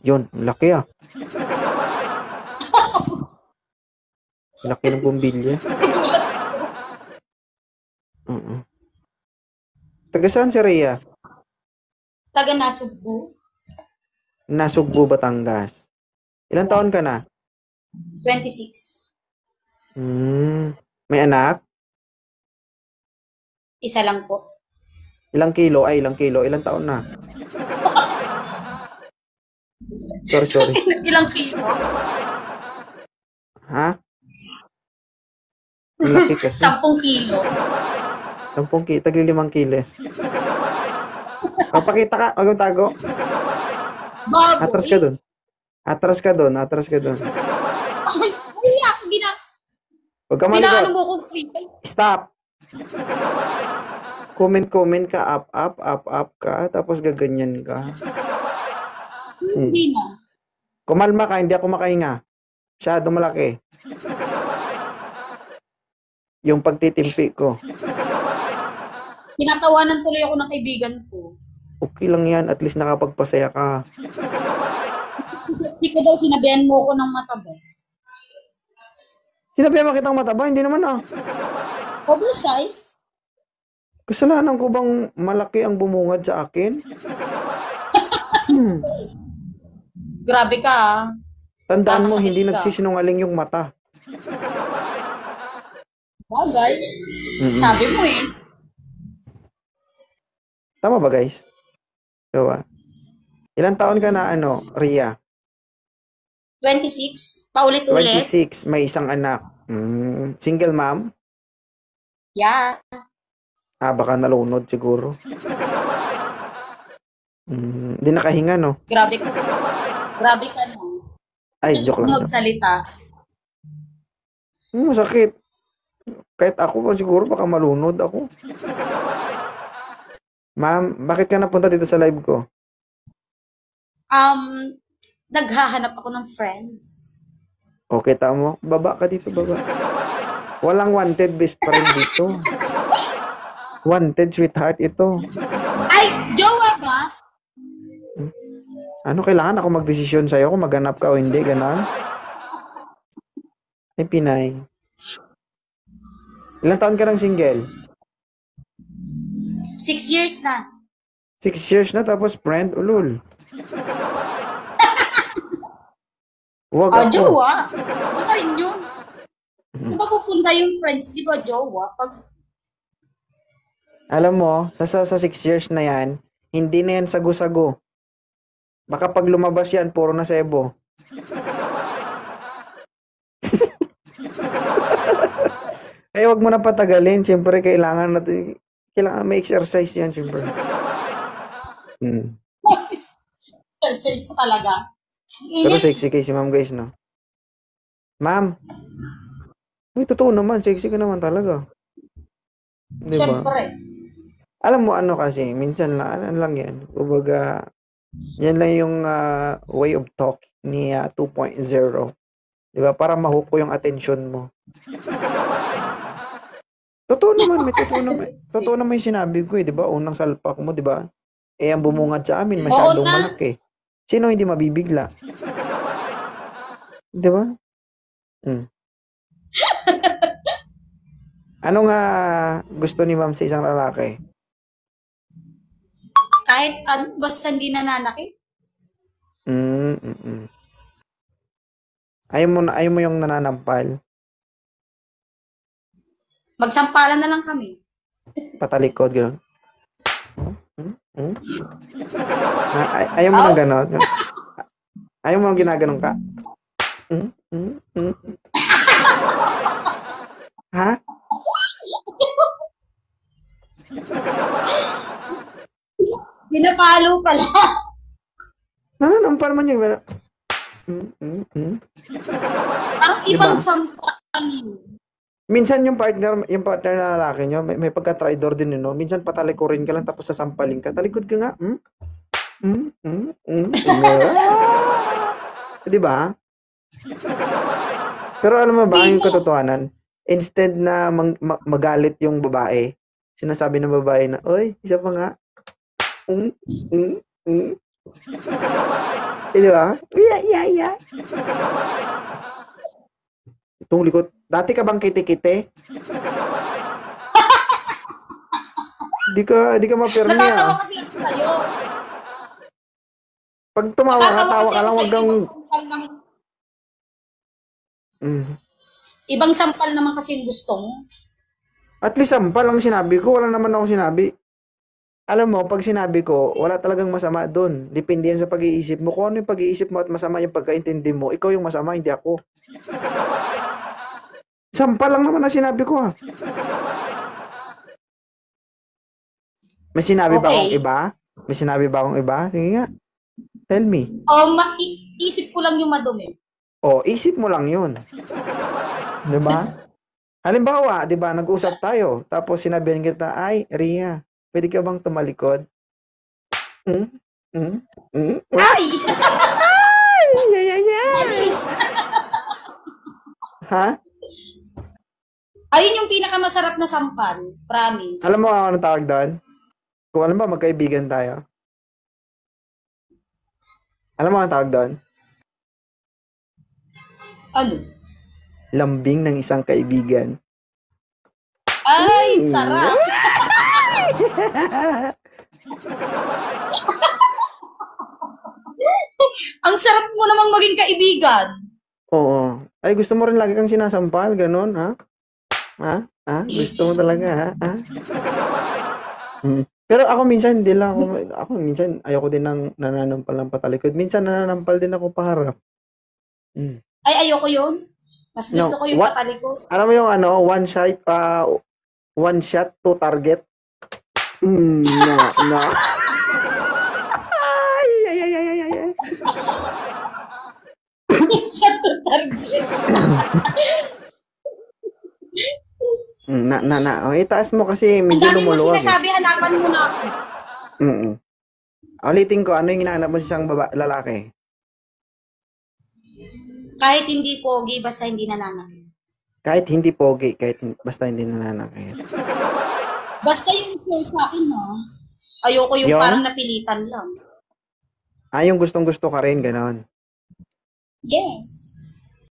Yun, laki ah. Laki ng bumbilya. Taga saan si Rhea? Taga Nasugbu. Nasugbu, Batangas. Ilang taon ka na? 26. May anak? Isa lang po. Ilang kilo? Ilang kilo? Ilang taon na? Sorry. Ilang kilo? Ha? Ang laki kasi. 10 kilo. 10 kilo. Tagli 5 kilo. Papakita ka. Huwag yung tago. Baboy. Atras ka dun. Atras ka dun. Ay, Huwag ka malikot. mo kong freestyle. Stop. Comment ka. Up ka. Tapos gaganyan ka. Hindi na. Kumalma ka. Hindi ako makahinga. Masyado malaki. Yung pagtitimpi ko. Tinatawanan tuloy ako ng kaibigan ko. Okay lang yan. At least nakapagpasaya ka. Kasi ko daw sinabihan mo ko ng mataba. Sinabihan mo kitang mataba? Hindi naman ah. Oversize? Kasalanan ko bang malaki ang bumungad sa akin? Grabe ka ah. Tandaan mo, Nakakasakit hindi ka. nagsisinungaling yung mata. Bagay. Sabi mo eh. Tama ba guys? Diba? Ilang taon ka na Rhea? 26. Paulit-ulit. 26, may isang anak. Single mom? Yeah. Baka nalunod siguro. Hindi nakahinga, no? Grabe ka. Grabe ka no. Ay, joke lang. Magsalita. Masakit. Kahit ako siguro baka malunod ako. Ma'am, bakit ka napunta dito sa live ko? Naghahanap ako ng friends. Okay, tama mo. Baba ka dito, baba. Walang wanted best friend dito. Wanted sweetheart ito. Ay, jowa ba? Ano, kailangan ako magdesisyon sa'yo kung maghanap ka o hindi, gano'n? Ay, Pinay. Ilang taon ka ng single? 6 years na. 6 years na tapos friend, ulul. Huwag ako. Jowa? Ano pa rin yun? Kung ba pupunta yung friends, di ba jowa? Alam mo, sa 6 years na yan, hindi na yan sago-sago. Baka pag lumabas yan, puro na sebo. Eh, wag mo na patagalin. Siyempre, kailangan may exercise yan, siyempre. Exercise talaga. Pero sexy kay si ma'am, guys, no? Ma'am, uy, totoo naman, sexy ka naman talaga. Diba? Siyempre. Alam mo ano kasi, minsan lang, ano lang yan. Kumbaga, yan lang yung way of talk ni 2.0. Diba? Para mahook ko yung attention mo. Totoo naman, totoo naman yung sinabi ko eh, di ba? Unang salpak mo, di ba? Eh, ang bumungad sa amin, masyadong malaki. Sino hindi mabibigla? Di ba? Ano nga gusto ni ma'am sa isang lalaki? Kahit ano, basta hindi nananakit. Ayaw mo yung nananampal? Magsampalan na lang kami. Patalikod, gano'n. Ayaw mo na gano'n? Ayaw mo na ginaganon ka? Ha? Pinapalo pala. Nananampal man yung Parang ibang sampal yun. Minsan yung partner na lalaki nyo, may pagka-traidor din yun, no? Minsan patalikurin ka lang tapos sasampalin ka. Talikod ka nga. Di ba? Pero alam mo ba, yung katotohanan, instead na magalit yung babae, sinasabi ng babae na, oy, isa pa nga. Di ba? Yeah. Itong likod. Dati ka bang kiti-kiti? Di ka mapirmi Natatawa ah. kasi ako sa'yo. Pag tumawa ka, Natatawa tawa kasi ka ako lang, wag sa'yo. kang... Ibang sampal, Mm. ibang sampal naman kasi yung gusto mo. At least sampal ang sinabi ko. Wala naman ako sinabi. Alam mo, pag sinabi ko, wala talagang masama doon. Depende yan sa pag-iisip mo. Kung ano yung pag-iisip mo at masama yung pagkaintindi mo, ikaw yung masama, hindi ako. Sampal lang naman ang sinabi ko ah. May sinabi ba akong Okay. iba? May sinabi ba akong iba? Sige nga. Tell me. Isip ko lang yung madumi. O, isip mo lang yun. Diba? Halimbawa, diba, nag-usap tayo. Tapos sinabihan kita, ay, Ria, pwede ka bang tumalikod? Hmm? Hmm? Hmm? Ay! Ay! Ayos! Ha? Ayun yung pinakamasarap na sampal. Promise. Alam mo ano tawag doon? Kung alam ba, magkaibigan tayo. Alam mo ano tawag doon? Ano? Lambing ng isang kaibigan. Ay, sarap! Ang sarap mo namang maging kaibigan. Oo. Ay, gusto mo rin lagi kang sinasampal, ganun, ha? Ha? Ha? Gusto mo talaga, ha? Ha? Pero ako minsan, hindi lang ako minsan, ayoko din ng nananampal ng patalikod. Minsan, nananampal din ako paharap. Ay, ayoko yun. Mas gusto ko yung patalikod. Alam mo yung ano, one shot, two target? No. Ay. Siya to target. Itaas mo kasi Ang medyo dami mo lumuluwag. sinasabi, hanapan mo na ako. Ulitin ko, ano yung hinahanap mo sa isang lalaki? Kahit hindi pogi, basta hindi nananakit. Kahit hindi pogi, basta hindi nananakit. Basta yung sure sa akin, ha? Ayoko yung Yun? parang napilitan lang. Yung gustong-gusto ka rin, ganon. Yes.